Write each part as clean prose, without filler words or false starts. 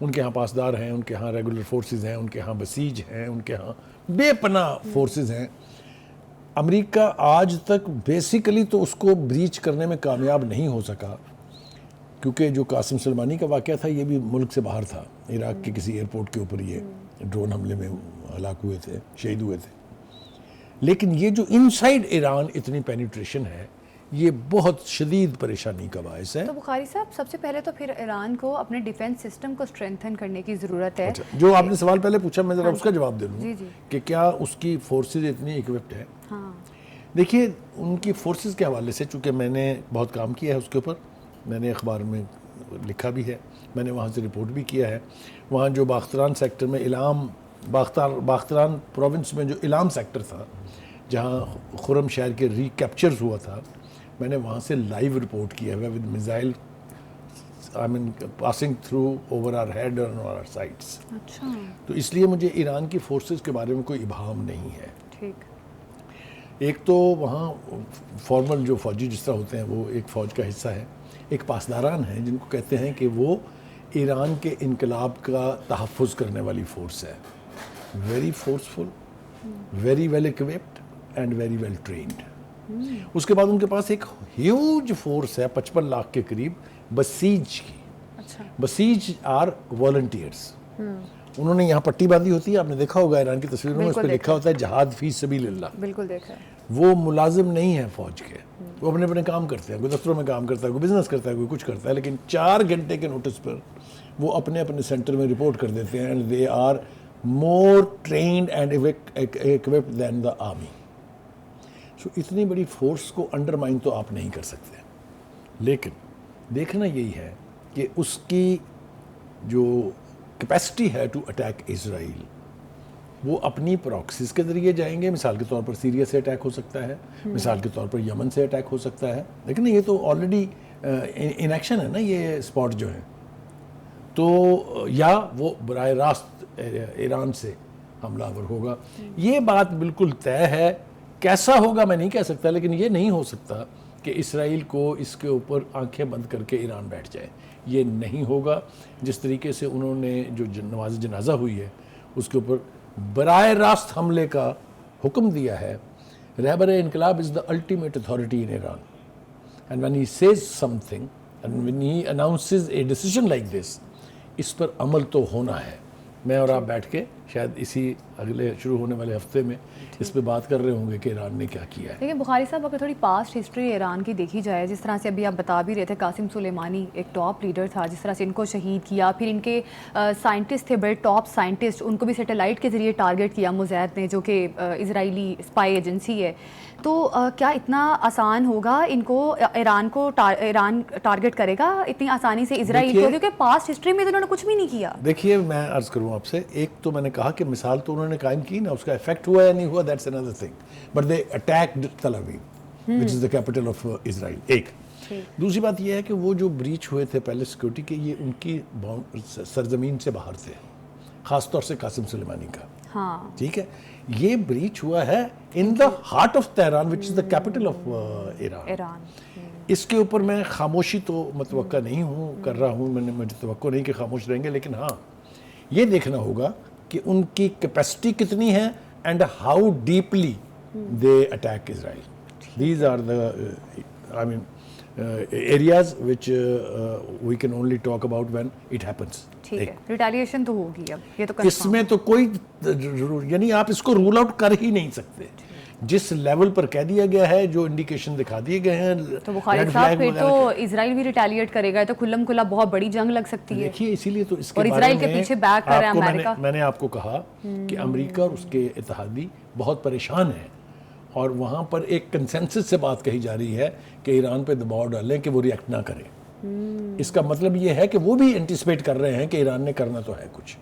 ان کے ہاں پاسدار ہیں، ان کے ہاں ریگولر فورسز ہیں، ان کے ہاں بسیج ہیں، ان کے ہاں بے پناہ فورسز ہیں. امریکہ آج تک بیسیکلی تو اس کو بریچ کرنے میں کامیاب نہیں ہو سکا، کیونکہ جو قاسم سلیمانی کا واقعہ تھا یہ بھی ملک سے باہر تھا. عراق کے کسی ایئرپورٹ کے اوپر یہ ڈرون حملے میں ہلاک ہوئے تھے، شہید ہوئے تھے. لیکن یہ جو انسائیڈ ایران اتنی پینیٹریشن ہے، یہ بہت شدید پریشانی کا باعث ہے. تو بخاری صاحب، سب سے پہلے تو پھر ایران کو اپنے ڈیفنس سسٹم کو اسٹرینتھن کرنے کی ضرورت ہے. جو آپ نے سوال پہلے پوچھا، میں ذرا اس کا جواب دے جی دوں کہ کیا اس کی فورسز اتنی اکوپڈ ہے. ہاں، دیکھیے ان کی فورسز کے حوالے سے، چونکہ میں نے بہت کام کیا ہے اس کے اوپر، میں نے اخبار میں لکھا بھی ہے، میں نے وہاں سے رپورٹ بھی کیا ہے. وہاں جو باختران سیکٹر میں باختران پروونس میں جو الام سیکٹر تھا، جہاں خرم شہر کے ریکیپچرز ہوا تھا، میں نے وہاں سے لائیو رپورٹ کیا ہے with missile passing through over our head اور آر سائٹس. اچھا، تو اس لیے مجھے ایران کی فورسز کے بارے میں کوئی ابہام نہیں ہے. ٹھیک. ایک تو وہاں فارمل جو فوجی جس طرح ہوتے ہیں وہ ایک فوج کا حصہ ہے. ایک پاسداران ہیں جن کو کہتے ہیں کہ وہ ایران کے انقلاب کا تحفظ کرنے والی فورس ہے. Very forceful, very well equipped and very well trained. اس کے بعد ان کے پاس ایک ہیوج فورس ہے 55 لاکھ کے قریب بسیج کی. اچھا، بسیج آر والنٹیئرس. انہوں نے یہاں پٹی باندھی ہوتی ہے، آپ نے دیکھا ہوگا ایران کی تصویروں میں، اس پہ لکھا ہوتا ہے جہاد فی سبیل اللہ. بالکل دیکھا ہے. وہ ملازم نہیں ہیں فوج کے، وہ اپنے اپنے کام کرتے ہیں. کوئی دفتروں میں کام کرتا ہے، کوئی بزنس کرتا ہے، کوئی کچھ کرتا ہے، لیکن 4 گھنٹے کے نوٹس پر وہ اپنے اپنے سینٹر میں رپورٹ کر دیتے ہیں. And they are more trained and equipped than the army. So اتنی بڑی فورس کو انڈرمائن تو آپ نہیں کر سکتے. لیکن دیکھنا یہی ہے کہ اس کی جو کیپیسٹی ہے ٹو اٹیک اسرائیل، وہ اپنی پراکسیز کے ذریعے جائیں گے. مثال کے طور پر سیریا سے اٹیک ہو سکتا ہے، مثال کے طور پر یمن سے اٹیک ہو سکتا ہے. لیکن یہ تو آلریڈی ان ایکشن ہے نا یہ اسپاٹ جو ہیں. تو یا وہ براہ راست ایران سے حملہ آور ہوگا. یہ بات بالکل طے ہے. کیسا ہوگا میں نہیں کہہ سکتا، لیکن یہ نہیں ہو سکتا کہ اسرائیل کو اس کے اوپر آنکھیں بند کر کے ایران بیٹھ جائے. یہ نہیں ہوگا. جس طریقے سے انہوں نے جو نماز جنازہ ہوئی ہے اس کے اوپر براہ راست حملے کا حکم دیا ہے. رہبر انقلاب is the ultimate authority in Iran, and when he says something and when he announces a decision like this, اس پر عمل تو ہونا ہے. میں اور آپ بیٹھ کے شاید اسی اگلے شروع ہونے والے ہفتے میں اس پہ بات کر رہے ہوں گے کہ ایران نے کیا کیا ہے. دیکھیں بخاری صاحب، اگر تھوڑی پاسٹ ہسٹری ایران کی دیکھی جائے، جس طرح سے ابھی آپ بتا بھی رہے تھے، قاسم سلیمانی ایک ٹاپ لیڈر تھا، جس طرح سے ان کو شہید کیا. پھر ان کے سائنٹسٹ تھے، بڑے ٹاپ سائنٹسٹ، ان کو بھی سیٹلائٹ کے ذریعے ٹارگٹ کیا موزید نے، جو کہ اسرائیلی اسپائی ایجنسی ہے. تو کیا اتنا آسان ہوگا ان کو ایران ٹارگٹ کرے گا اتنی آسانی سے اسرائیل کو؟ کیونکہ پاسٹ ہسٹری میں تو انہوں نے کچھ بھی نہیں کیا. دیکھیے میں عرض کروں آپ سے، ایک تو میں نے کہا کہ مثال تو انہوں نے قائم کی نا، اس کا افیکٹ ہوا یا نہیں ہوا، that's another thing. But they attacked تل اویو وچ is the capital of Israel. ایک دوسری بات یہ ہے کہ وہ جو بریچ ہوئے تھے پہلے سیکورٹی کے، یہ ان کی سرزمین سے باہر تھے، خاص طور سے قاسم سلیمانی کا. ہاں ٹھیک ہے. یہ بریچ ہوا ہے in the heart of Tehran which is the capital of Iran. اس کے اوپر میں خاموشی تو متوقع نہیں کر رہا ہوں، مجھے توقع نہیں کہ خاموش رہیں گے. لیکن ہاں یہ دیکھنا ہوگا کہ ان کی کیپیسٹی کتنی ہے and how deeply they attack Israel. These are the I main areas which we can only talk about when it happens. ٹھیک ہے، ریٹیلیشن تو ہوگی. اب یہ تو اس میں تو کوئی یعنی آپ اس کو رول آؤٹ کر ہی نہیں سکتے. جس لیول پر کہہ دیا گیا ہے، جو انڈیکیشن دکھا دیے گئے ہیں. تو بخاری صاحب پھر تو اسرائیل بھی ریٹیلیٹ کرے گا، تو کھلم کھلا بہت بڑی جنگ لگ سکتی ہے. دیکھیے اسی لیے تو اس کے اور اسرائیل کے پیچھے بیک کر رہا ہے امریکہ. میں نے آپ کو کہا کہ امریکہ اور اس کے اتحادی بہت پریشان ہیں، اور وہاں پر ایک کنسنسس سے بات کہی جا رہی ہے کہ ایران پہ دباؤ ڈالیں کہ وہ ریئیکٹ نہ کرے. اس کا مطلب یہ ہے کہ وہ بھی انٹیسپیٹ کر رہے ہیں کہ ایران نے کرنا تو ہے کچھ.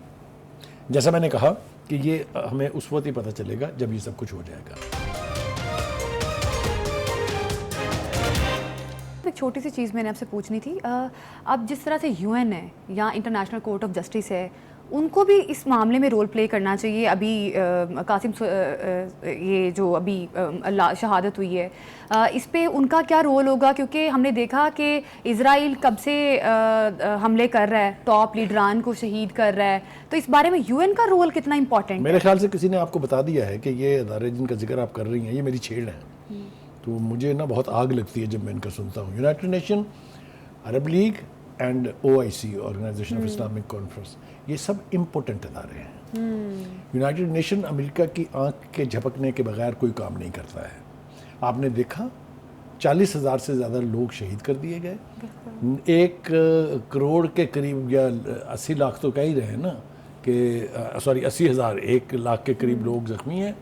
جیسا میں نے کہا کہ یہ ہمیں اس وقت ہی پتہ چلے گا جب یہ سب کچھ ہو جائے گا. ایک چھوٹی سی چیز میں نے آپ سے پوچھنی تھی. اب جس طرح سے UN ہے یا انٹرنیشنل کورٹ آف جسٹس ہے، ان کو بھی اس معاملے میں رول پلے کرنا چاہیے. ابھی قاسم یہ جو ابھی شہادت ہوئی ہے اس پہ ان کا کیا رول ہوگا؟ کیونکہ ہم نے دیکھا کہ اسرائیل کب سے حملے کر رہا ہے, ٹاپ لیڈران کو شہید کر رہا ہے, تو اس بارے میں یو این کا رول کتنا امپورٹنٹ ہے؟ میرے خیال سے کسی نے آپ کو بتا دیا ہے کہ یہ ادارے جن کا ذکر آپ کر رہی ہیں یہ میری چھیڑ ہیں, تو مجھے نا بہت آگ لگتی ہے جب میں ان کا سنتا ہوں. United nation, Arab league and OIC, organization of Islamic conference, یہ سب امپورٹنٹ ادارے ہیں. یونائٹڈ نیشن امریکہ کی آنکھ کے جھپکنے کے بغیر کوئی کام نہیں کرتا ہے. آپ نے دیکھا 40,000 سے زیادہ لوگ شہید کر دیے گئے, 1 کروڑ کے قریب یا 80 لاکھ تو کہہ ہی رہے ہیں نا کہ 80,000 1 لاکھ کے قریب لوگ زخمی ہیں.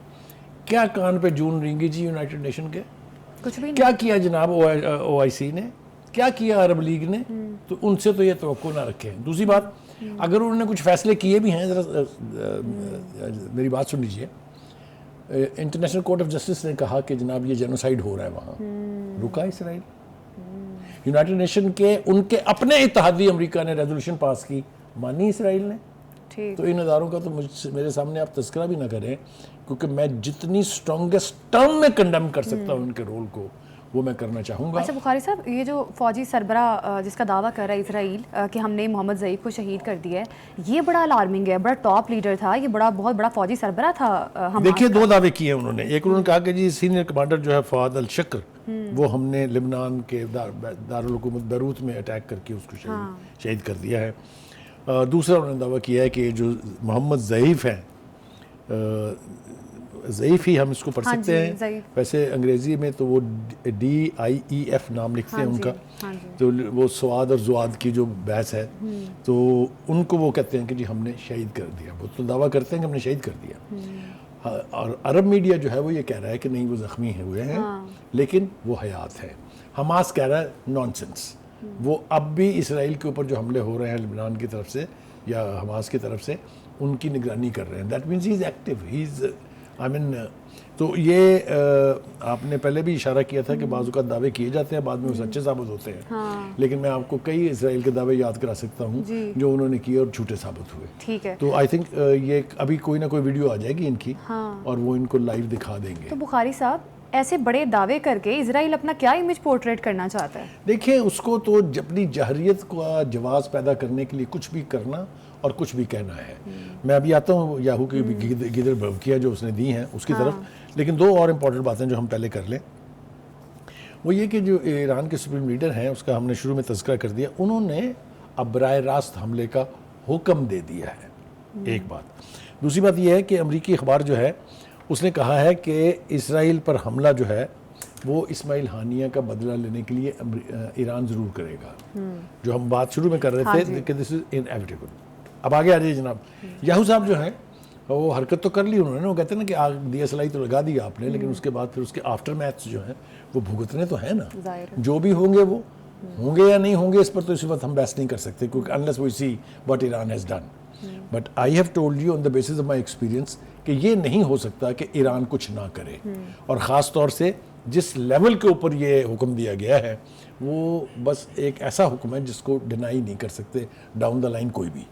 کیا کان پہ جون رینگی جی یونائٹڈ نیشن کے؟ کچھ بھی کیا کیا جناب OIC نے, کیا کیا عرب لیگ نے؟ تو ان سے تو یہ توقع نہ رکھیں. دوسری بات, اگر انہوں نے کچھ فیصلے کیے بھی ہیں, ذرا میری بات سن لیجئے. انٹرنیشنل کورٹ آف جسٹس نے کہا کہ جناب یہ جینوسائیڈ ہو رہا ہے وہاں, رکا اسرائیل. یونائٹڈ نیشن کے ان کے اپنے اتحادی امریکہ نے ریزولوشن پاس کی, مانی اسرائیل نے. تو ان اداروں کا تو میرے سامنے آپ تذکرہ بھی نہ کریں, کیونکہ میں جتنی اسٹرانگسٹ ٹرم میں کنڈیم کر سکتا ہوں ان کے رول کو وہ میں کرنا چاہوں گا. اچھا بخاری صاحب, یہ جو فوجی سربراہ جس کا دعویٰ کر رہا ہے اسرائیل کہ ہم نے محمد ضعیف کو شہید کر دیا ہے, یہ بڑا الارمنگ ہے. بڑا ٹاپ لیڈر تھا یہ, بہت بڑا فوجی سربراہ تھا. دیکھیے 2 دعوے کیے انہوں نے. ایک انہوں نے کہا کہ جی سینئر کمانڈر جو ہے فؤاد الشکر وہ ہم نے لبنان کے دارالحکومت بیروت میں اٹیک کر کے اس کو شہید کر دیا ہے. دوسرا انہوں نے دعویٰ کیا ہے کہ جو محمد ضعیف ہیں, ضعیف ہی ہم اس کو پڑھ سکتے ہیں, ویسے انگریزی میں تو وہ DIEF نام لکھتے ہیں ان کا, تو وہ سواد اور زواد کی جو بحث ہے تو ان کو وہ کہتے ہیں کہ جی ہم نے شہید کر دیا. وہ تو دعویٰ کرتے ہیں کہ ہم نے شہید کر دیا. اور عرب میڈیا جو ہے وہ یہ کہہ رہا ہے کہ نہیں وہ زخمی ہوئے ہیں لیکن وہ حیات ہے. حماس کہہ رہا ہے نانسنس, وہ اب بھی اسرائیل کے اوپر جو حملے ہو رہے ہیں لبنان کی طرف سے یا حماس کی طرف سے ان کی نگرانی کر رہے ہیں. That means he is active, he is تو یہ آپ نے پہلے بھی اشارہ کیا تھا کہ بعض اوقات دعوے کیے جاتے ہیں بعد میں وہ سچے ثابت ہوتے ہیں, لیکن میں آپ کو کئی اسرائیل کے دعوے یاد کرا سکتا ہوں جو انہوں نے کیے اور جھوٹے ثابت ہوئے. ٹھیک ہے, تو آئی تھنک یہ ابھی کوئی نہ کوئی ویڈیو آ جائے گی ان کی اور وہ ان کو لائیو دکھا دیں گے. تو بخاری صاحب ایسے بڑے دعوے کر کے اسرائیل اپنا کیا امیج پورٹریٹ کرنا چاہتا ہے؟ دیکھیں اس کو تو اپنی جہریت کا جواز پیدا کرنے کے لیے کچھ بھی کرنا اور کچھ بھی کہنا ہے. میں ابھی آتا ہوں یاہو کی گیدر بھوکیاں جو اس نے دی ہیں اس کی طرف, لیکن 2 اور امپورٹنٹ باتیں جو ہم پہلے کر لیں وہ یہ کہ جو ایران کے سپریم لیڈر ہیں اس کا ہم نے شروع میں تذکرہ کر دیا, انہوں نے اب براہ راست حملے کا حکم دے دیا ہے. ایک بات. دوسری بات یہ ہے کہ امریکی اخبار جو ہے اس نے کہا ہے کہ اسرائیل پر حملہ جو ہے وہ اسماعیل ہانیہ کا بدلہ لینے کے لیے ایران ضرور کرے گا. جو ہم بات شروع میں کر رہے تھے کہ دس از انیویٹیبل. اب آگے آ رہی ہے جناب, یاہو صاحب جو ہیں وہ حرکت تو کر لی انہوں نے, وہ کہتے ہیں نا کہ آگ دیا سلائی تو لگا دیا آپ نے, لیکن اس کے بعد پھر اس کے آفٹر میتھس جو ہیں وہ بھگتنے تو ہیں نا. جو بھی ہوں گے وہ ہوں گے یا نہیں ہوں گے اس پر تو اس وقت ہم بحث نہیں کر سکتے, کیونکہ unless we see what Iran has done. But I have told you on the basis of my experience کہ یہ نہیں ہو سکتا کہ ایران کچھ نہ کرے, اور خاص طور سے جس لیول کے اوپر یہ حکم دیا گیا ہے وہ بس ایک ایسا حکم ہے جس کو ڈینائی نہیں کر سکتے ڈاؤن دا لائن کوئی بھی.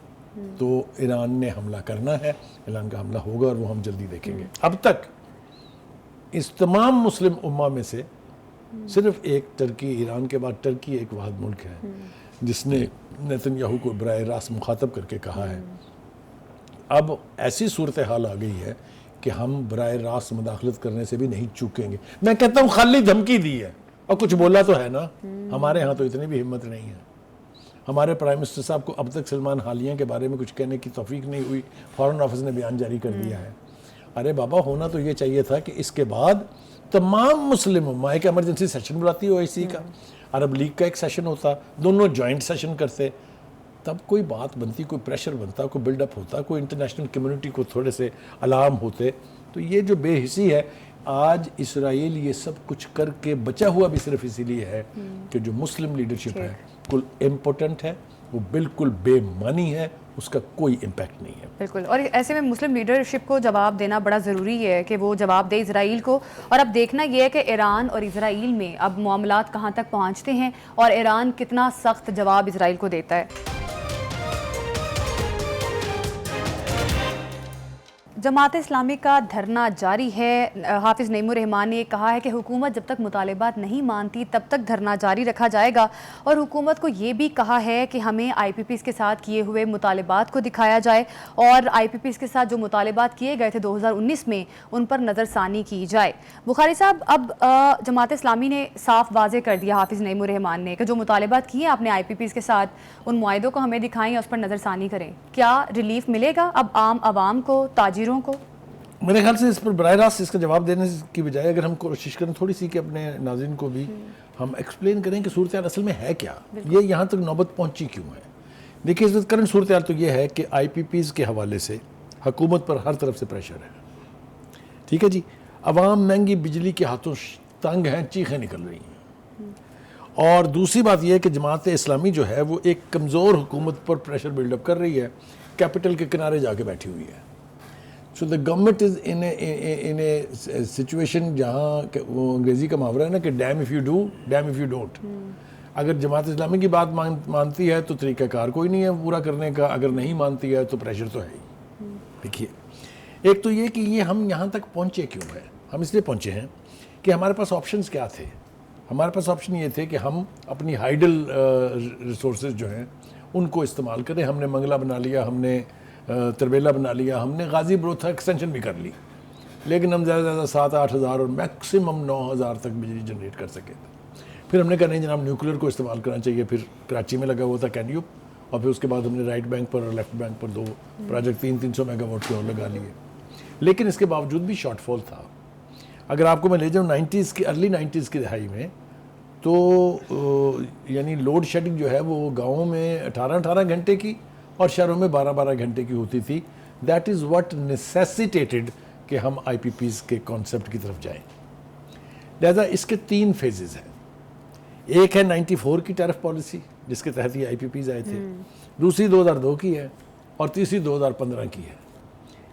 تو ایران نے حملہ کرنا ہے, ایران کا حملہ ہوگا اور وہ ہم جلدی دیکھیں گے. اب تک اس تمام مسلم امہ میں سے صرف ایک ٹرکی, ایران کے بعد ٹرکی ایک واحد ملک ہے جس نے نیتن یاہو کو براہ راست مخاطب کر کے کہا ہے اب ایسی صورتحال آ گئی ہے کہ ہم براہ راست مداخلت کرنے سے بھی نہیں چوکیں گے. میں کہتا ہوں خالی دھمکی دی ہے اور کچھ بولا تو ہے نا. ہمارے ہاں تو اتنی بھی ہمت نہیں ہے. ہمارے پرائم منسٹر صاحب کو اب تک سلمان حالیہ کے بارے میں کچھ کہنے کی توفیق نہیں ہوئی, فارن آفس نے بیان جاری کر دیا ہے. ارے بابا ہونا تو یہ چاہیے تھا کہ اس کے بعد تمام مسلم امہ ایک ایمرجنسی سیشن بلاتی ہے OIC کا, عرب لیگ کا ایک سیشن ہوتا, دونوں جوائنٹ سیشن کرتے, تب کوئی بات بنتی, کوئی پریشر بنتا, کوئی بلڈ اپ ہوتا, کوئی انٹرنیشنل کمیونٹی کو تھوڑے سے الارم ہوتے. تو یہ جو بے حسی ہے آج اسرائیل یہ سب کچھ کر کے بچا ہوا بھی صرف اسی لیے ہے کہ جو مسلم لیڈرشپ ہے کل امپورٹنٹ ہے, وہ بالکل بے معنی ہے, اس کا کوئی امپیکٹ نہیں ہے. بالکل, اور ایسے میں مسلم لیڈرشپ کو جواب دینا بڑا ضروری ہے کہ وہ جواب دے اسرائیل کو. اور اب دیکھنا یہ ہے کہ ایران اور اسرائیل میں اب معاملات کہاں تک پہنچتے ہیں اور ایران کتنا سخت جواب اسرائیل کو دیتا ہے. جماعت اسلامی کا دھرنا جاری ہے. حافظ نعیم الرحمان نے کہا ہے کہ حکومت جب تک مطالبات نہیں مانتی تب تک دھرنا جاری رکھا جائے گا، اور حکومت کو یہ بھی کہا ہے کہ ہمیں آئی پی پیز کے ساتھ کیے ہوئے مطالبات کو دکھایا جائے، اور آئی پی پیز کے ساتھ جو مطالبات کیے گئے تھے 2019 میں ان پر نظر ثانی کی جائے. بخاری صاحب، اب جماعت اسلامی نے صاف واضح کر دیا حافظ نعیم الرحمان نے کہ جو مطالبات کیے آپ نے آئی پی پیز کے ساتھ ان معاہدوں کو ہمیں دکھائیں، اس پر نظر ثانی کریں. کیا ریلیف ملے گا اب عام عوام کو، تاجروں کو؟ میرے خیال سے اس پر براہ راست اس کا جواب دینے کی بجائے اگر ہم کوشش کریں تھوڑی سی کہ اپنے ناظرین کو بھی ہم ایکسپلین کریں کہ صورتحال اصل میں ہے کیا، یہ یہاں تک نوبت پہنچی کیوں ہے. دیکھیے اس وقت کرنٹ صورتحال تو یہ ہے کہ آئی پی پیز کے حوالے سے حکومت پر ہر طرف سے پریشر ہے. ٹھیک ہے جی، عوام مہنگی بجلی کے ہاتھوں تنگ ہیں، چیخیں نکل رہی ہیں. اور دوسری بات یہ ہے کہ جماعت اسلامی جو ہے وہ ایک کمزور حکومت پر پریشر بلڈ اپ کر رہی ہے، کیپٹل کے کنارے جا کے بیٹھی ہوئی ہے. سو the government is in a situation جہاں وہ انگریزی کا محاورہ ہے نا کہ damn if you do damn if you don't. اگر جماعت اسلامی کی بات مانتی ہے تو طریقہ کار کوئی نہیں ہے پورا کرنے کا، اگر نہیں مانتی ہے تو پریشر تو ہے ہی. دیکھیے ایک تو یہ کہ یہ ہم یہاں تک پہنچے کیوں ہیں. ہم اس لیے پہنچے ہیں کہ ہمارے پاس آپشنز کیا تھے. ہمارے پاس آپشن یہ تھے کہ ہم اپنی ہائیڈل ریسورسز جو ہیں ان کو استعمال کریں. ہم نے منگلہ بنا لیا، ہم نے تربیلا بنا لیا، ہم نے غازی بروتھا ایکسٹینشن بھی کر لی، لیکن ہم زیادہ سے زیادہ 7-8 ہزار اور میکسیمم 9 ہزار تک بجلی جنریٹ کر سکے تھے. پھر ہم نے کہا نہیں جناب نیوکلیر کو استعمال کرنا چاہیے. پھر کراچی میں لگا ہوا تھا کینیوپ، اور پھر اس کے بعد ہم نے رائٹ بینک پر اور left bank per 2 project 300 mega what کے اور لگا لیے. لیکن اس کے باوجود بھی شارٹ فال تھا. اگر آپ کو میں لے جاؤں 90s کی ارلی 90s کی دہائی میں تو یعنی لوڈ شیڈنگ جو ہے وہ گاؤں میں 18 گھنٹے کی اور شہروں میں 12 گھنٹے کی ہوتی تھی. دیٹ از واٹ نیسیسیٹیٹڈ کہ ہم آئی پی پیز کے کانسیپٹ کی طرف جائیں. لہذا اس کے 3 فیزز ہیں. ایک ہے 94 کی ٹیرف پالیسی جس کے تحت یہ آئی پی پیز آئے تھے، دوسری 2002 کی ہے، اور تیسری 2015 کی ہے.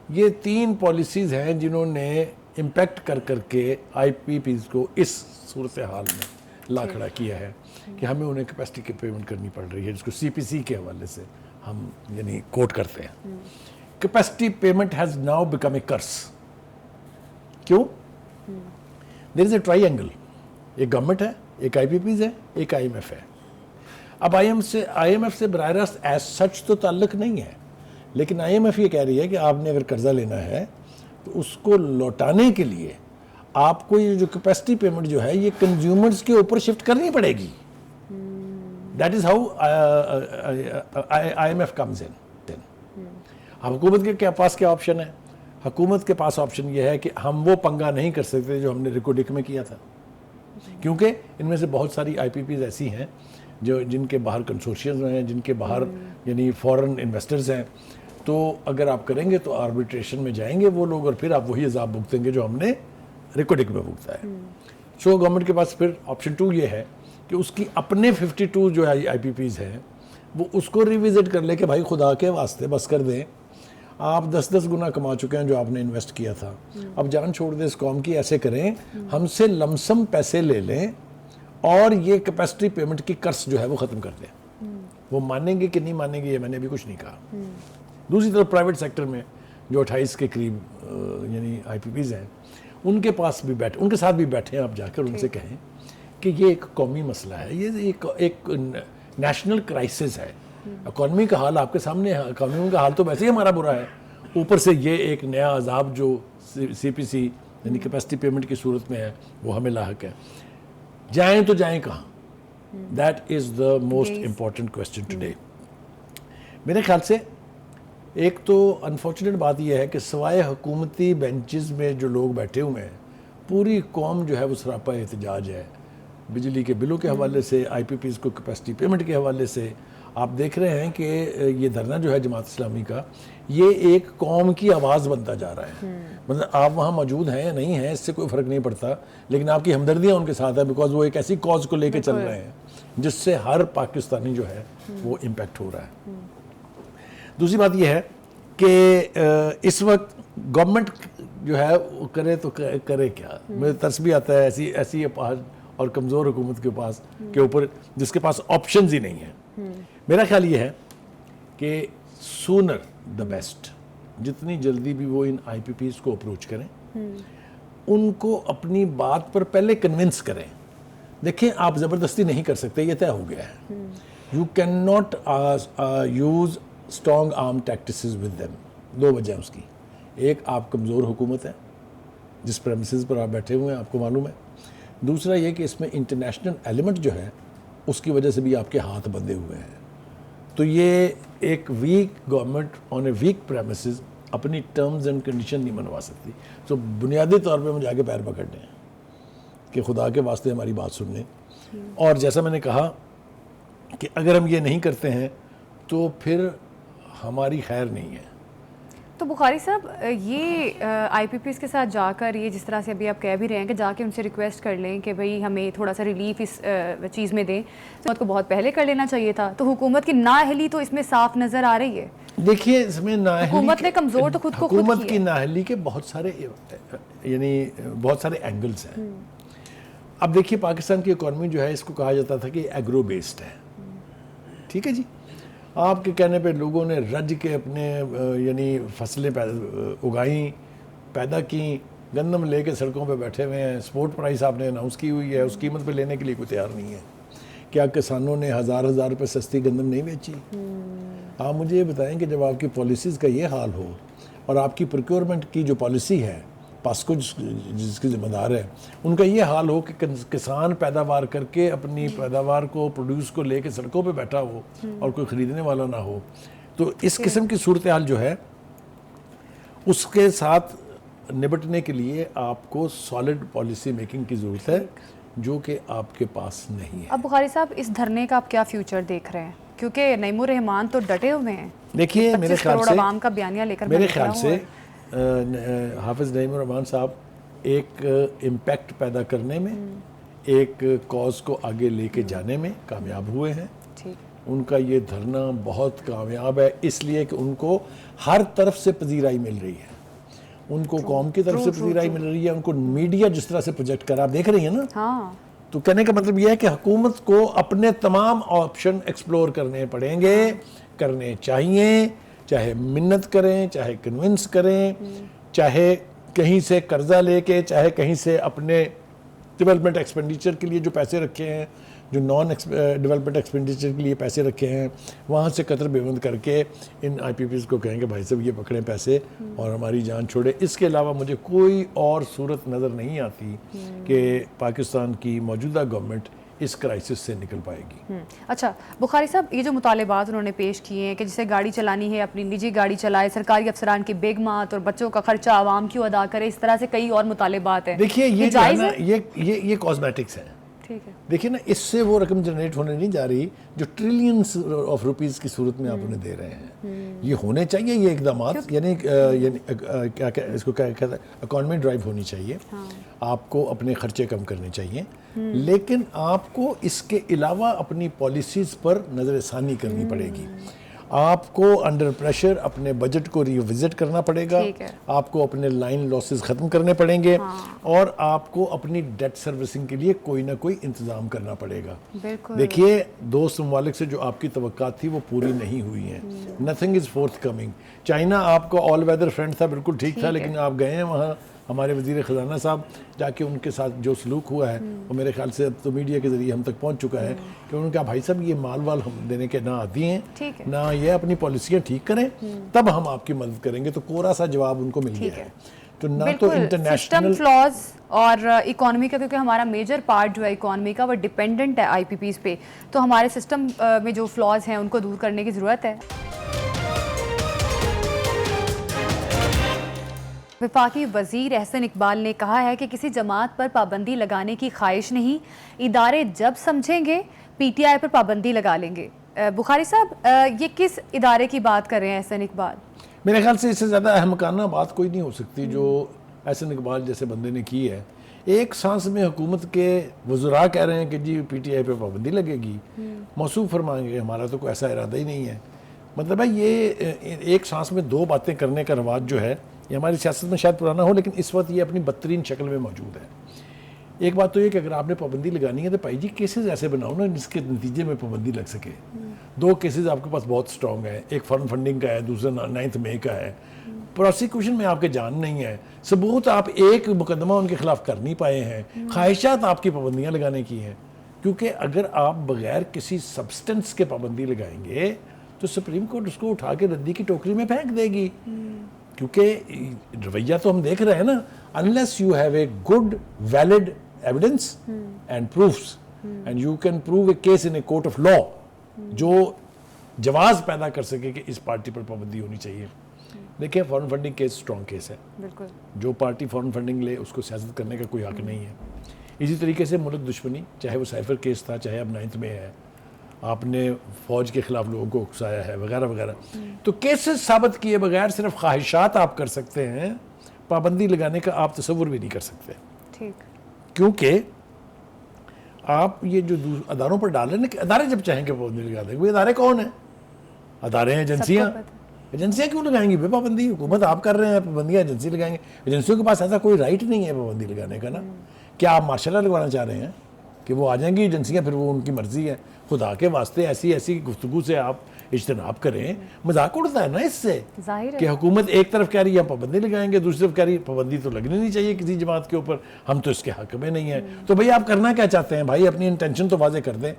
یہ 3 پالیسیز ہیں جنہوں نے امپیکٹ کر کے آئی پی پیز کو اس صورتحال میں لا کھڑا کیا ہے کہ ہمیں انہیں کیپیسٹی کی پیمنٹ کرنی پڑ رہی ہے، جس کو سی پی سی کے حوالے سے ہم یعنی کوٹ کرتے ہیں. Capacity payment has now become a curse. کیوں؟ There is a triangle. ایک گورنمنٹ ہے، ایک آئی پی پیز ہے، ایک آئی ایم ایف ہے. اب آئی ایم ایف سے براہ راست ایز سچ تو تعلق نہیں ہے، لیکن آئی ایم ایف یہ کہہ رہی ہے کہ آپ نے اگر قرضہ لینا ہے تو اس کو لوٹانے کے لیے آپ کو یہ جو کیپیسٹی پیمنٹ جو ہے یہ کنزیومرز کے اوپر شفٹ کرنی پڑے گی. That is how IMF comes in. اب حکومت کے پاس کیا آپشن ہے؟ حکومت کے پاس آپشن یہ ہے کہ ہم وہ پنگا نہیں کر سکتے جو ہم نے ریکوڈک میں کیا تھا، کیونکہ ان میں سے بہت ساری آئی پی پیز ایسی ہیں جن کے باہر کنسورشیمز ہیں، جن کے باہر یعنی فورن انویسٹرز ہیں. تو اگر آپ کریں گے تو آربیٹریشن میں جائیں گے وہ لوگ، اور پھر آپ وہی عذاب بھگتیں گے جو ہم نے ریکوڈک میں بھگتا ہے. سو گورنمنٹ کے پاس پھر آپشن 2 یہ ہے کہ اس کی اپنے 52 جو آئی پی پیز ہیں وہ اس کو ریوزٹ کر لے کہ بھائی خدا کے واسطے بس کر دیں، آپ 10 گنا کما چکے ہیں جو آپ نے انویسٹ کیا تھا، اب جان چھوڑ دیں اس قوم کی. ایسے کریں ہم سے لمسم پیسے لے لیں اور یہ کیپیسٹی پیمنٹ کی کرس جو ہے وہ ختم کر دیں. وہ مانیں گے کہ نہیں مانیں گے یہ میں نے ابھی کچھ نہیں کہا. دوسری طرف پرائیویٹ سیکٹر میں جو 28 کے قریب یعنی آئی پی پیز ہیں ان کے پاس بھی بیٹھے، ان کے ساتھ بھی بیٹھیں آپ جا کر ان سے کہیں کہ یہ ایک قومی مسئلہ ہے، یہ ایک نیشنل کرائسس ہے. اکانومی کا حال آپ کے سامنے ہے، اکانومی کا حال تو ویسے ہی ہمارا برا ہے، اوپر سے یہ ایک نیا عذاب جو سی پی سی یعنی کیپیسٹی پیمنٹ کی صورت میں ہے وہ ہمیں لاحق ہے. جائیں تو جائیں کہاں؟ That is the most important question today. میرے خیال سے ایک تو انفارچونیٹ بات یہ ہے کہ سوائے حکومتی بینچز میں جو لوگ بیٹھے ہوئے ہیں پوری قوم جو ہے وہ سراپا احتجاج ہے. بجلی کے بلوں کے حوالے سے، آئی پی پیز کو کیپیسٹی پیمنٹ کے حوالے سے. آپ دیکھ رہے ہیں کہ یہ دھرنا جو ہے جماعت اسلامی کا یہ ایک قوم کی آواز بنتا جا رہا ہے. مطلب آپ وہاں موجود ہیں یا نہیں ہیں اس سے کوئی فرق نہیں پڑتا، لیکن آپ کی ہمدردیاں ان کے ساتھ ہے بیکاز وہ ایک ایسی کاز کو لے کے چل رہے ہیں جس سے ہر پاکستانی جو ہے وہ امپیکٹ ہو رہا ہے. دوسری بات یہ ہے کہ اس وقت گورنمنٹ جو ہے وہ کرے تو کرے کیا. مجھے ترس بھی آتا ہے ایسی اپاہج اور کمزور حکومت کے پاس کے اوپر جس کے پاس آپشنز ہی نہیں ہیں. میرا خیال یہ ہے کہ سونر دا بیسٹ. جتنی جلدی بھی وہ ان آئی پی پیز کو اپروچ کریں, ان کو اپنی بات پر پہلے کنونس کریں. دیکھیں آپ زبردستی نہیں کر سکتے, یہ طے ہو گیا ہے. You can not use strong arm tactics with them. دو وجہ ہیں اس کی. ایک, آپ کمزور حکومت ہے جس پریمیسز پر آپ بیٹھے ہوئے ہیں, آپ کو معلوم ہے. دوسرا یہ کہ اس میں انٹرنیشنل ایلیمنٹ جو ہے اس کی وجہ سے بھی آپ کے ہاتھ بندھے ہوئے ہیں. تو یہ ایک weak government on a weak premises اپنی ٹرمز اینڈ کنڈیشن نہیں منوا سکتی. تو بنیادی طور پہ مجھے آگے پیر پکڑنے ہیں کہ خدا کے واسطے ہماری بات سن لیں. اور جیسا میں نے کہا کہ اگر ہم یہ نہیں کرتے ہیں تو پھر ہماری خیر نہیں ہے. تو بخاری صاحب, یہ آئی پی پیز کے ساتھ جا کر, یہ جس طرح سے ابھی آپ کہہ بھی رہے ہیں کہ جا کے ان سے ریکویسٹ کر لیں کہ بھئی ہمیں تھوڑا سا ریلیف اس چیز میں دیں, تو حکومت کو بہت پہلے کر لینا چاہیے تھا. تو حکومت کی نااہلی تو اس میں صاف نظر آ رہی ہے. دیکھیے اس میں نااہلی, حکومت نے کمزور تو خود کو خود حکومت کی نااہلی کے بہت سارے بہت سارے اینگلز ہیں. اب دیکھیے پاکستان کی اکانومی جو ہے اس کو کہا جاتا تھا کہ ایگرو بیسڈ ہے. ٹھیک ہے جی, آپ کے کہنے پہ لوگوں نے رج کے اپنے فصلیں اگائیں, پیدا کیں, گندم لے کے سڑکوں پہ بیٹھے ہوئے ہیں. سپورٹ پرائس آپ نے اناؤنس کی ہوئی ہے, اس قیمت پہ لینے کے لیے کوئی تیار نہیں ہے. کیا کسانوں نے ہزار روپے سستی گندم نہیں بیچی؟ آپ مجھے یہ بتائیں کہ جب آپ کی پالیسیز کا یہ حال ہو اور آپ کی پروکیورمنٹ کی جو پالیسی ہے, پاسکو جس کی ذمہ دار ہے, ان کا یہ حال ہو کہ کسان پیداوار کر کے اپنی پیداوار کو پروڈیوس کو لے کے سڑکوں پہ بیٹھا ہو اور کوئی خریدنے والا نہ ہو, تو اس قسم کی صورتحال جو ہے اس کے ساتھ نبٹنے کے لیے آپ کو سالڈ پالیسی میکنگ کی ضرورت ہے, جو کہ آپ کے پاس نہیں ہے. اب بخاری صاحب, اس دھرنے کا آپ کیا فیوچر دیکھ رہے ہیں؟ کیونکہ نعیم الرحمان تو ڈٹے ہوئے ہیں. دیکھیے میرے عوام کا بیانیہ لے کر سے حافظ نعیم الرحمان صاحب ایک امپیکٹ پیدا کرنے میں, ایک کاز کو آگے لے کے جانے میں کامیاب ہوئے ہیں. ان کا یہ دھرنا بہت کامیاب ہے, اس لیے کہ ان کو ہر طرف سے پذیرائی مل رہی ہے. ان کو قوم کی طرف سے پذیرائی مل رہی ہے, ان کو میڈیا جس طرح سے پروجیکٹ کر, آپ دیکھ رہی ہیں نا. تو کہنے کا مطلب یہ ہے کہ حکومت کو اپنے تمام آپشن ایکسپلور کرنے پڑیں گے, کرنے چاہیے, چاہے منت کریں, چاہے کنونس کریں, چاہے کہیں سے قرضہ لے کے, چاہے کہیں سے اپنے ڈیولپمنٹ ایکسپینڈیچر کے لیے جو پیسے رکھے ہیں, جو نان ڈیولپمنٹ ایکسپینڈیچر کے لیے پیسے رکھے ہیں, وہاں سے قطر بےبند کر کے ان آئی پی پیز کو کہیں کہ بھائی صاحب یہ پکڑیں پیسے اور ہماری جان چھوڑے. اس کے علاوہ مجھے کوئی اور صورت نظر نہیں آتی کہ پاکستان کی موجودہ گورنمنٹ اس کرائسس سے نکل پائے گی. اچھا بخاری صاحب, یہ جو مطالبات انہوں نے پیش کیے ہیں کہ جسے گاڑی چلانی ہے اپنی نجی گاڑی چلائے, سرکاری افسران کی بیگمات اور بچوں کا خرچہ عوام کیوں ادا کرے, اس طرح سے کئی اور مطالبات ہیں. دیکھیے یہ جائز ہے, یہ کاسمیٹکس ہیں. دیکھیے نا, اس سے وہ رقم جنریٹ ہونے نہیں جا رہی جو ٹریلینز آف روپیز کی صورت میں آپ انہیں دے رہے ہیں. یہ ہونے چاہیے یہ اقدامات, یعنی کیا اس کو کیا کہتے ہیں, اکانومی ڈرائیو ہونی چاہیے. آپ کو اپنے خرچے کم کرنے چاہیے, لیکن آپ کو اس کے علاوہ اپنی پالیسیز پر نظر ثانی کرنی پڑے گی. آپ کو انڈر پریشر اپنے بجٹ کو ریوزٹ کرنا پڑے گا, آپ کو اپنے لائن لاسز ختم کرنے پڑیں گے, اور آپ کو اپنی ڈیٹ سروسنگ کے لیے کوئی نہ کوئی انتظام کرنا پڑے گا. دیکھیے دوست ممالک سے جو آپ کی توقعات تھی وہ پوری نہیں ہوئی ہیں. Nothing is forthcoming. China آپ کو آل ویدر فرینڈ تھا, بالکل ٹھیک تھا, لیکن آپ گئے ہیں وہاں, ہمارے وزیر خزانہ صاحب جا کے ان کے ساتھ جو سلوک ہوا ہے وہ میرے خیال سے اب تو میڈیا کے ذریعے ہم تک پہنچ چکا ہے کہ انہوں نے کہا بھائی صاحب یہ مال وال ہم دینے کے نہ عادی ہیں, نہ یہ اپنی پالیسیاں ٹھیک کریں, تب ہم آپ کی مدد کریں گے. تو کوڑا سا جواب ان کو مل گیا ہے. تو نہ تو انٹرنیشنل سسٹم فلاز اور اکانومی کا, کیونکہ ہمارا میجر پارٹ جو ہے اکانومی کا وہ ڈیپینڈنٹ ہے آئی پی پیز پہ, تو ہمارے سسٹم میں جو فلاز ہیں ان کو دور کرنے کی ضرورت ہے. وفاقی وزیر احسن اقبال نے کہا ہے کہ کسی جماعت پر پابندی لگانے کی خواہش نہیں, ادارے جب سمجھیں گے پی ٹی آئی پر پابندی لگا لیں گے. بخاری صاحب, یہ کس ادارے کی بات کر رہے ہیں احسن اقبال؟ میرے خیال سے اس سے زیادہ احمقانہ بات کوئی نہیں ہو سکتی جو احسن اقبال جیسے بندے نے کی ہے. ایک سانس میں حکومت کے وزراء کہہ رہے ہیں کہ جی پی ٹی آئی پہ پابندی لگے گی, موصوف فرمائیں گے ہمارا تو کوئی ایسا ارادہ ہی نہیں ہے. مطلب ہے یہ ایک سانس میں دو باتیں کرنے کا رواج جو ہے یہ ہماری سیاست میں شاید پرانا ہو, لیکن اس وقت یہ اپنی بدترین شکل میں موجود ہے. ایک بات تو یہ کہ اگر آپ نے پابندی لگانی ہے تو بھائی جی کیسز ایسے بناؤ نا جس کے نتیجے میں پابندی لگ سکے. دو کیسز آپ کے پاس بہت سٹرونگ ہیں, ایک فارن فنڈنگ کا ہے, دوسرا 9 مئی کا ہے. پروسیکیوشن میں آپ کے جان نہیں ہے, ثبوت آپ ایک مقدمہ ان کے خلاف کر نہیں پائے ہیں, خواہشات آپ کی پابندیاں لگانے کی ہیں. کیونکہ اگر آپ بغیر کسی سبسٹنس کے پابندی لگائیں گے تو سپریم کورٹ اس کو اٹھا کے ردی کی ٹوکری میں پھینک دے گی. کیونکہ رویہ تو ہم دیکھ رہے ہیں نا, unless you have a good valid evidence and proofs and you can prove a case in a court of law جو جواز پیدا کر سکے کہ اس پارٹی پر پابندی ہونی چاہیے. دیکھیں foreign funding case strong case ہے, بالکل جو پارٹی فارن فنڈنگ لے اس کو سیاست کرنے کا کوئی حق نہیں ہے. اسی طریقے سے ملک دشمنی, چاہے وہ سائفر کیس تھا, چاہے اب 9th میں ہے, آپ نے فوج کے خلاف لوگوں کو اکسایا ہے وغیرہ وغیرہ, تو کیسز ثابت کیے بغیر صرف خواہشات آپ کر سکتے ہیں, پابندی لگانے کا آپ تصور بھی نہیں کر سکتے. ٹھیک, کیونکہ آپ یہ جو اداروں پر ڈال رہے ہیں نا کہ ادارے جب چاہیں گے پابندی لگا دیں گے. وہ ادارے کون ہیں؟ ادارے ہیں ایجنسیاں. ایجنسیاں کیوں لگائیں گی بے پابندی؟ حکومت آپ کر رہے ہیں, پابندیاں ایجنسی لگائیں گے. ایجنسیوں کے پاس ایسا کوئی رائٹ نہیں ہے پابندی لگانے کا نا. کیا آپ مارشل لا لگوانا چاہ رہے ہیں کہ وہ آ جائیں گی ایجنسیاں, پھر وہ ان کی مرضی ہے؟ خدا کے واسطے ایسی گفتگو سے آپ اجتناب کریں. مذاق اڑتا ہے نا اس سے کہ حکومت ایک طرف کہہ رہی ہے ہم پابندی لگائیں گے, دوسری طرف کہہ رہی ہے پابندی تو لگنی نہیں چاہیے کسی جماعت کے اوپر, ہم تو اس کے حق میں نہیں ہیں. تو بھائی آپ کرنا کیا چاہتے ہیں بھائی؟ اپنی انٹینشن تو واضح کر دیں.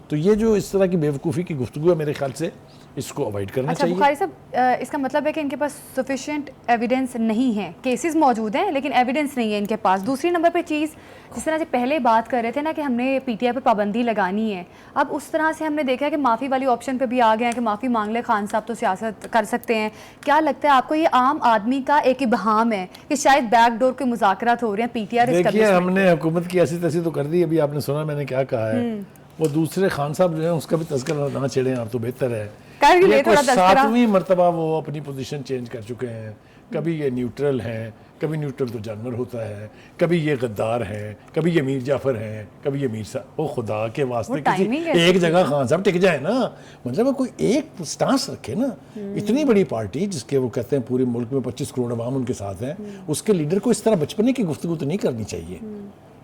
تو یہ جو اس طرح کی بیوقوفی کی گفتگو ہے میرے خیال سے اس کو اوائڈ کرنا چاہیے. بخاری صاحب, اس کا مطلب ہے کہ ان کے پاس سفیشینٹ ایویڈنس نہیں ہے, کیسز موجود ہیں لیکن ایویڈنس نہیں ہے ان کے پاس. دوسری نمبر پہ چیز, جس طرح سے پہلے بات کر رہے تھے نا کہ ہم نے پی ٹی آئی پر پابندی لگانی ہے, اب اس طرح سے ہم نے دیکھا ہے کہ معافی والی آپشن پہ بھی آ گئے ہیں کہ معافی مانگ لے خان صاحب تو سیاست کر سکتے ہیں. کیا لگتا ہے آپ کو یہ عام آدمی کا ایک ابہام ہے کہ شاید بیک ڈور کے مذاکرات ہو رہے ہیں پی ٹی آئی؟ دیکھیے ہم نے حکومت کی ایسی تیسی تو کر دی. ابھی آپ نے سنا میں نے کیا کہا ہے, وہ دوسرے خان صاحب جو ہیں اس کا بھی تذکرہ نہ چھیڑیں آپ تو بہتر ہے. یہ کوئی 7ویں مرتبہ وہ اپنی پوزیشن چینج کر چکے ہیں. کبھی یہ نیوٹرل ہیں, کبھی نیوٹرل تو جانور ہوتا ہے, کبھی یہ غدار ہیں, کبھی یہ میر جعفر ہیں, کبھی یہ میر صاحب. وہ خدا کے واسطے کسی ایک جگہ خان صاحب ٹک جائے نا, مطلب کوئی ایک سٹانس رکھے نا. اتنی بڑی پارٹی جس کے وہ کہتے ہیں پورے ملک میں 25 کروڑ عوام ان کے ساتھ ہیں, اس کے لیڈر کو اس طرح بچپنے کی گفتگو تو نہیں کرنی چاہیے.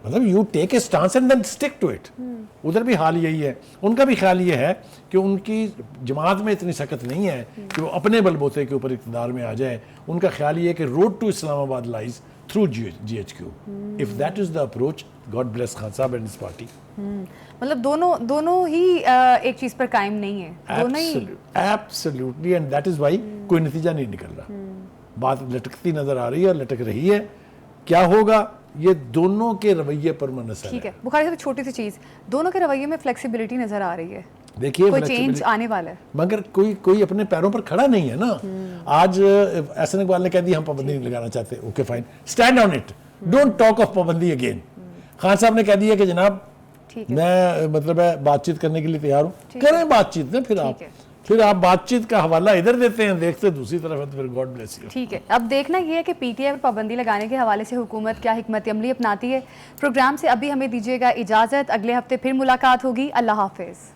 مطلب you take a stance and then stick to it. ادھر بھی حال یہی ہے. ان کا بھی خیال یہ ہے کہ ان کی جماعت میں اتنی سخت نہیں ہے کہ وہ اپنے بل بوتے کے اوپر اقتدار میں آ جائے. ان کا خیال یہ ہے کہ روڈ ٹو اسلام آباد لائز through GHQ. If that is the approach, God bless Khan صاحب اینڈ ہز پارٹی. مطلب دونوں ہی ایک چیز پر قائم نہیں ہے. Absolutely, and that is why کوئی نتیجہ نہیں نکل رہا. بات لٹکتی نظر آ رہی ہے, لٹک رہی ہے. کیا ہوگا یہ دونوں کے رویے پر منحصر ہے. ٹھیک ہے بخاری صاحب, چھوٹی سی چیز, دونوں کے رویے میں فلیکسیبلٹی نظر آ رہی ہے. دیکھیے کوئی چینج آنے والا ہے, مگر کوئی اپنے پیروں پر کھڑا نہیں ہے نا. آج احسن اقبال نے کہہ دیا ہم پابندی نہیں لگانا چاہتے. Okay fine, stand on it, don't talk of پابندی اگین. خان صاحب نے کہہ دیا کہ جناب میں مطلب ہے بات چیت کرنے کے لیے تیار ہوں, کریں بات چیت نا. پھر آپ بات چیت کا حوالہ ادھر دیتے ہیں, دیکھتے دوسری طرف ہے, تو پھر گاڈ بلیس یو. ٹھیک ہے, اب دیکھنا یہ ہے کہ پی ٹی آئی پر پابندی لگانے کے حوالے سے حکومت کیا حکمت عملی اپناتی ہے. پروگرام سے ابھی ہمیں دیجیے گا اجازت, اگلے ہفتے پھر ملاقات ہوگی. اللہ حافظ.